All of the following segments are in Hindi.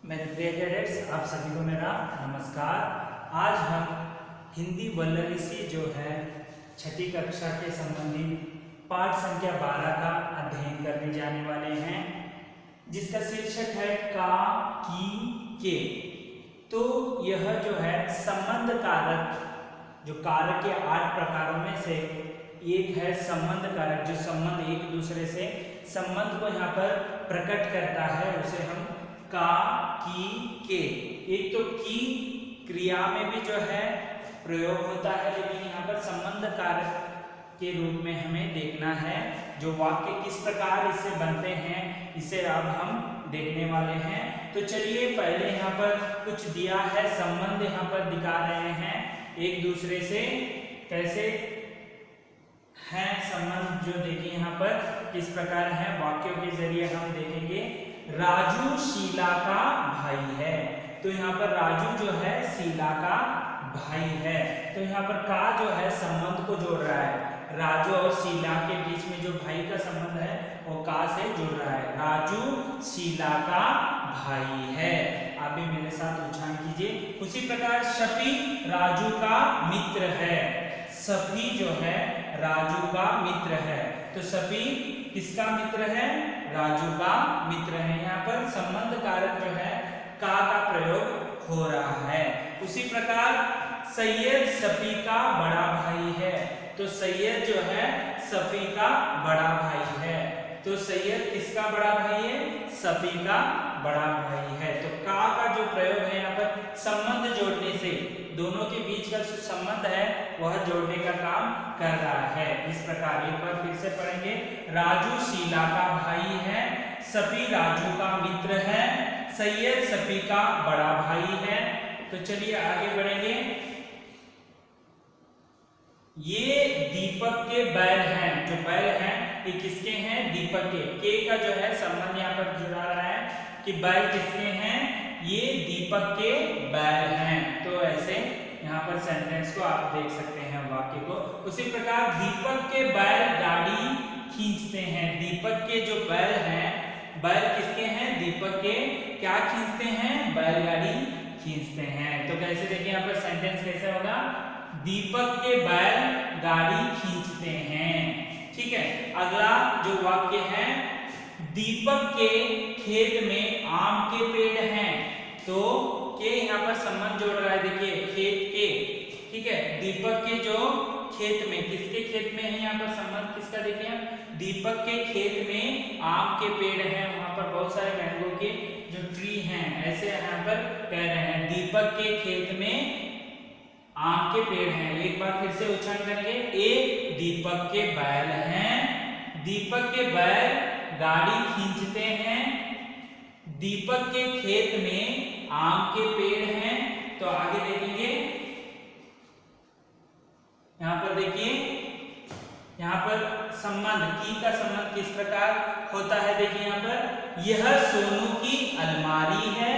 मेरे प्रिय कैडेट्स, आप सभी को मेरा नमस्कार। आज हम हिंदी वल्लरी से जो है छठी कक्षा के संबंधित पाठ संख्या 12 का अध्ययन करने जाने वाले हैं, जिसका शीर्षक है का, की, के। तो यह जो है संबंध कारक, जो कारक के 8 प्रकारों में से एक है संबंध कारक, जो संबंध एक दूसरे से संबंध को यहाँ पर प्रकट करता है, उसे हम का, की, के। एक तो की क्रिया में भी जो है प्रयोग होता है, लेकिन यहाँ पर संबंध कारक के रूप में हमें देखना है। जो वाक्य किस प्रकार इससे बनते हैं, इसे अब हम देखने वाले हैं। तो चलिए पहले यहाँ पर कुछ दिया है, संबंध यहाँ पर दिखा रहे हैं एक दूसरे से कैसे हैं संबंध, जो देखिए यहाँ पर किस प्रकार है। वाक्यों के जरिए हम देखेंगे। राजू शीला का भाई है, तो यहाँ पर राजू जो है शीला का भाई है। तो यहाँ पर का जो है संबंध को जोड़ रहा है, राजू और शीला के बीच में जो भाई का संबंध है वो का से जुड़ रहा है। राजू शीला का भाई है। आप भी मेरे साथ उच्चारण कीजिए। उसी प्रकार शफी राजू का मित्र है। शफी जो है राजू का मित्र है, तो शफी किसका मित्र है? राजू का मित्र है। यहाँ पर संबंध कारक जो है का प्रयोग हो रहा है। उसी प्रकार सैयद शफी का बड़ा भाई है, तो सैयद जो है शफी का बड़ा भाई है। तो सैयद किसका बड़ा भाई है? शफी का बड़ा भाई है। तो का जो प्रयोग है यहाँ पर संबंध जोड़ने से, दोनों के बीच का जो संबंध है वह जोड़ने का काम कर रहा है। इस प्रकार एक बार फिर से पढ़ेंगे। राजू शीला का भाई है, शफी राजू का मित्र है, सैयद शफी का बड़ा भाई है। तो चलिए आगे बढ़ेंगे। ये दीपक के बैल हैं, जो बैल हैं ये किसके हैं? दीपक के का जो है संबंध यहाँ पर जुड़ा रहा है कि बैल किसके हैं? ये दीपक के बैल हैं। तो ऐसे यहाँ पर सेंटेंस को आप देख सकते हैं, वाक्य को। उसी प्रकार दीपक के बैल गाड़ी खींचते हैं। दीपक के जो बैल हैं, बैल किसके हैं? दीपक के। क्या खींचते हैं? बैलगाड़ी खींचते हैं। तो कैसे देखिए यहाँ पर सेंटेंस कैसे होगा? दीपक के बैल गाड़ी खींचते हैं। ठीक है। अगला जो वाक्य है, दीपक के खेत में आम के पेड़ हैं। तो के यहाँ पर संबंध जोड़ रहा है, देखिए खेत के। ठीक है। दीपक के जो खेत में, किसके खेत में है यहाँ पर संबंध किसका? देखिए दीपक के खेत में आम के पेड़ हैं, वहां पर बहुत सारे मैंगो के जो ट्री हैं, ऐसे यहाँ पर कह रहे हैं दीपक के खेत में आम के पेड़ हैं। एक बार फिर से उच्चारण करेंगे। ए दीपक के बैल हैं, दीपक के बैल गाड़ी खींचते हैं, दीपक के खेत में आम के पेड़ हैं। तो आगे देखेंगे, यहाँ पर देखिए, यहाँ पर संबंध की का संबंध किस प्रकार होता है? देखिए यहाँ पर, यह सोनू की अलमारी है,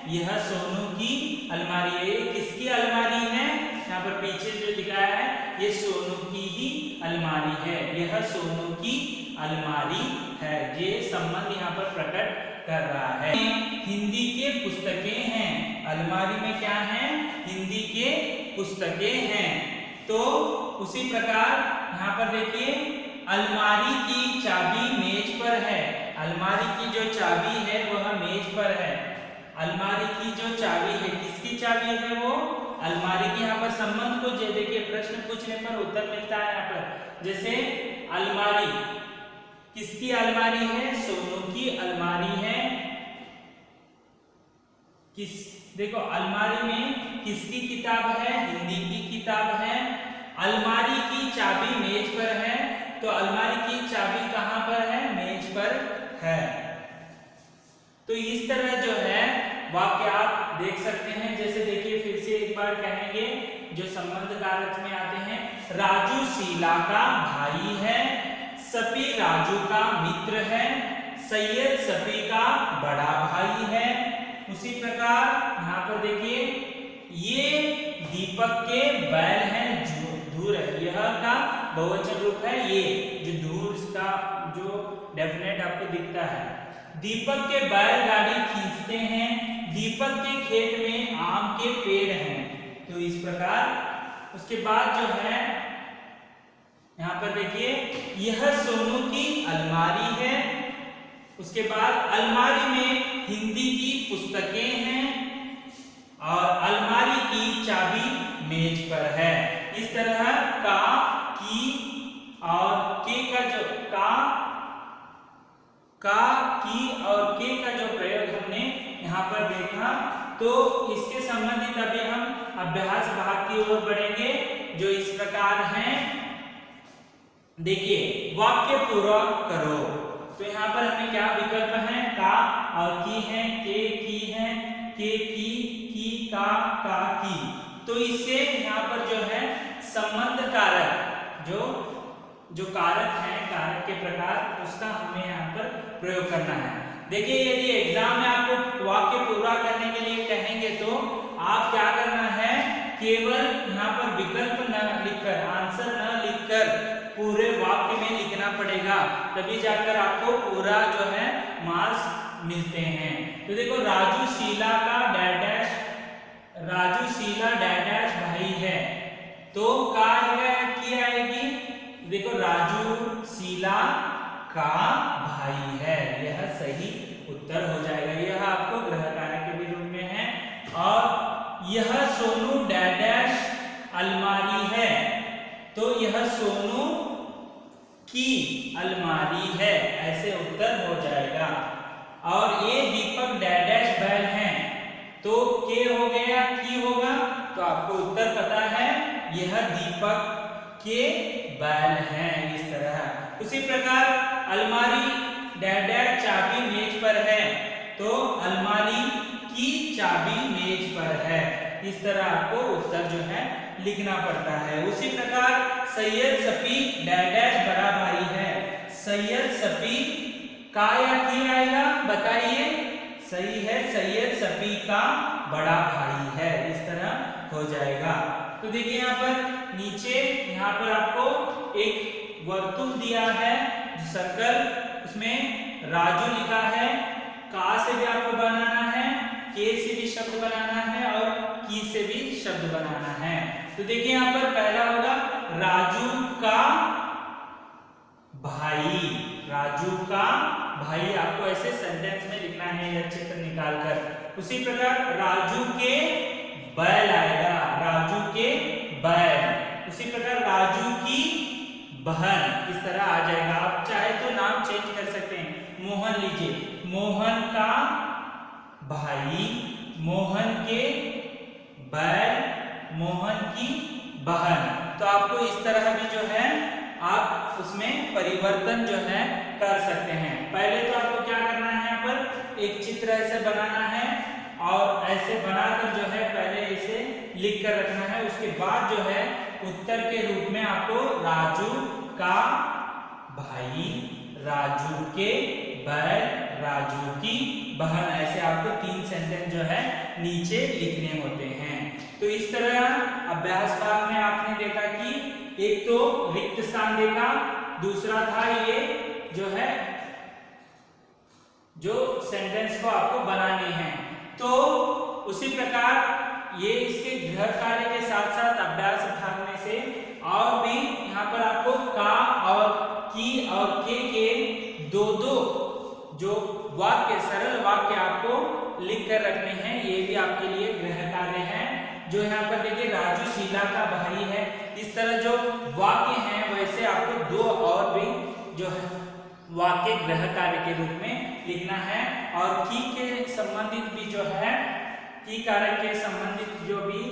यह सोनू की अलमारी है। ये किसकी अलमारी है? यहाँ पर पीछे जो दिखाया है ये सोनू की ही अलमारी है। यह सोनू की अलमारी है। ये संबंध यहाँ पर प्रकट कर रहा है। हिंदी के पुस्तकें हैं। अलमारी में क्या है? हिंदी के पुस्तकें हैं। तो उसी प्रकार यहाँ पर देखिए, अलमारी की चाबी मेज पर है। अलमारी की जो चाबी है वह मेज पर है। अलमारी की जो चाबी है, किसकी चाबी है वो? अलमारी की। यहाँ पर संबंध को देखिए, प्रश्न पूछने पर उत्तर मिलता है यहाँ पर। जैसे अलमारी, किसकी अलमारी है? सोनू की अलमारी है। देखो अलमारी में किसकी किताब है? हिंदी की किताब है। अलमारी की चाबी मेज पर है, तो अलमारी की चाबी कहां पर है? मेज पर है। तो इस तरह जो है वाक्य आप देख सकते हैं। जैसे देखिए फिर से एक बार कहेंगे, जो संबंध कारक में आते हैं। राजू शीला का भाई है, शफी राजू का मित्र है, सैयद शफी का बड़ा भाई है। उसी प्रकार यहाँ पर देखिए, ये दीपक के बैल हैं, धूर है, यह का बहुवचन रूप है ये, जो धूर का जो डेफिनेट आपको दिखता है। दीपक के बैल गाड़ी खींचते हैं, दीपक के खेत में आम के पेड़ हैं। तो इस प्रकार उसके बाद जो है यहाँ पर देखिए, यह सोनू की अलमारी है। उसके बाद अलमारी में हिंदी की पुस्तकें हैं और अलमारी की चाबी मेज पर है। इस तरह का, की और के का जो की और के का जो प्रयोग हमने यहाँ पर देखा, तो इसके संबंधित अभी हम अभ्यास भाग की ओर बढ़ेंगे, जो इस प्रकार हैं। देखिए, वाक्य पूरा करो। तो यहाँ पर हमें क्या विकल्प है, का और की है, के की है, के की का की। तो इससे यहाँ पर जो है संबंध कारक, जो कारक है, कारक के प्रकार, उसका हमें यहाँ पर प्रयोग करना है। देखिए, यदि एग्जाम में आपको वाक्य पूरा करने के लिए कहेंगे तो आप क्या करना है, केवल यहाँ पर विकल्प न लिखकर, आंसर न लिखकर पूरे वाक्य में लिखना पड़ेगा, तभी जाकर आपको पूरा जो है मार्क्स मिलते हैं। तो देखो, राजू शीला डैश भाई है। तो का की आएगी, देखो, राजू शीला का भाई है, यह सही उत्तर हो जाएगा। यह आपको गृह कार्य के भी रूप में है। और यह सोनू डैश अलमारी है, तो यह सोनू की अलमारी है, ऐसे उत्तर हो जाएगा। और ये दीपक डैश बैल हैं, तो के हो गया, की होगा, तो आपको उत्तर पता है, यह दीपक के बैल हैं। इस तरह उसी प्रकार अलमारी डैश चाबी मेज पर है, तो अलमारी की चाबी मेज पर है। इस तरह आपको उत्तर जो है लिखना पड़ता है। उसी प्रकार सैयद सफी डैश बड़ा भाई है। सैयद सफी का या की आएगा, बताइए। सही है, सैयद सफी का बड़ा भाई है। इस तरह हो जाएगा। तो देखिए, यहाँ पर नीचे यहाँ पर आपको एक वर्तुल दिया है, सर्कल, उसमें राजू लिखा है। का से भी आपको बनाना है, के से भी शब्द बनाना है और की से भी शब्द बनाना है। तो देखिए, यहाँ पर पहला होगा राजू का भाई। राजू का भाई आपको ऐसे सेंटेंस में लिखना है, यह चित्र निकालकर। उसी प्रकार राजू के बैल आएगा, राजू के बैल। उसी प्रकार राजू की बहन, इस तरह आ जाएगा। आप चाहे तो नाम चेंज कर सकते हैं। मोहन लीजिए, मोहन का भाई, मोहन के बैल, मोहन की बहन। तो आपको इस तरह भी जो है आप उसमें परिवर्तन जो है कर सकते हैं। पहले तो आपको क्या करना है, यहाँ पर एक चित्र ऐसे बनाना है और ऐसे बनाकर जो है पहले इसे लिख कर रखना है। उसके बाद जो है उत्तर के रूप में आपको राजू का भाई, राजू के बैल, राजू की बहन, ऐसे आपको 3 सेंटेंस जो है नीचे लिखने होते हैं। तो इस तरह अभ्यास भाग में आपने देखा कि एक तो रिक्त स्थान देखा, दूसरा था ये जो है जो सेंटेंस को आपको बनाने हैं। तो उसी प्रकार ये इसके गृह कार्य के साथ साथ अभ्यास भाग में से और भी यहाँ पर आपको का और की और के दो जो वाक्य, सरल वाक्य आपको लिख कर रखने हैं। ये भी आपके लिए गृह कार्य है। जो यहाँ पर देखिए, राजू शीला का भाई है, इस तरह जो वाक्य हैं वैसे आपको 2 और भी जो है वाक्य गृह कार्य के रूप में लिखना है। और की के संबंधित भी जो है, की कारक के संबंधित जो भी,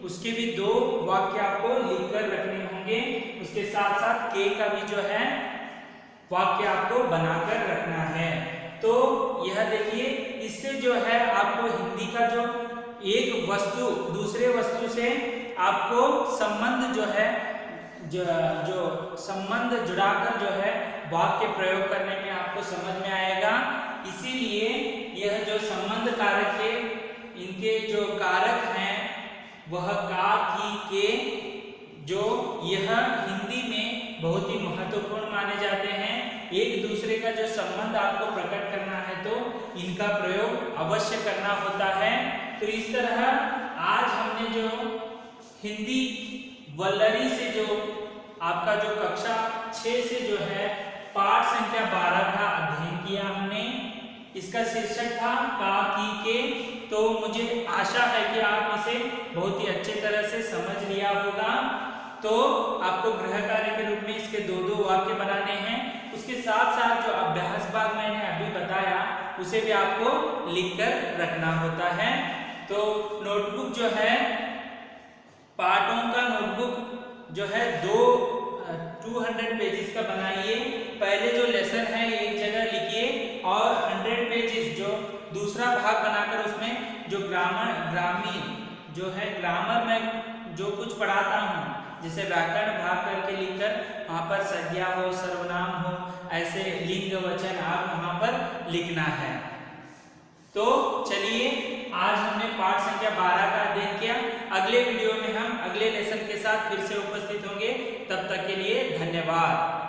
उसके भी 2 वाक्य आपको लिखकर रखने होंगे। उसके साथ साथ के का भी जो है वाक्य आपको बनाकर रखना है। तो यह देखिए, इससे जो है आपको हिंदी का जो एक वस्तु दूसरे वस्तु से आपको संबंध जो है, जो संबंध जुड़ाकर जो है वाक्य प्रयोग करने में आपको समझ में आएगा। इसीलिए यह जो संबंध कारक के, इनके जो कारक हैं वह का, की, के, जो यह हिंदी में बहुत ही महत्वपूर्ण माने जाते हैं। एक दूसरे का जो संबंध आपको प्रकट करना है तो इनका प्रयोग अवश्य करना होता है। तो इस तरह आज हमने जो हिंदी वल्लरी से जो आपका जो कक्षा 6 से जो है पाठ संख्या 12 का अध्ययन किया हमने। इसका शीर्षक था का की के। तो मुझे आशा है कि आप इसे बहुत ही अच्छे तरह से समझ लिया होगा। तो आपको गृह कार्य के रूप में इसके दो वाक्य बनाने हैं। उसके साथ साथ जो अभ्यास भाग मैंने अभी बताया उसे भी आपको लिखकर रखना होता है। तो नोटबुक जो है पाठों का नोटबुक जो है 200 पेजेस का बनाइए। पहले जो लेसन है एक जगह लिखिए और 100 पेजेस जो दूसरा भाग बनाकर उसमें जो ग्रामीण जो है ग्रामर में जो कुछ पढ़ाता हूँ जैसे व्याकरण भाग करके लिखकर वहाँ पर संज्ञा हो सर्वनाम हो ऐसे लिंग वचन आप वहाँ पर लिखना है। तो चलिए आज हमने पाठ संख्या 12 का अध्ययन किया। अगले वीडियो में हम अगले लेसन के साथ फिर से उपस्थित होंगे। तब तक के लिए धन्यवाद।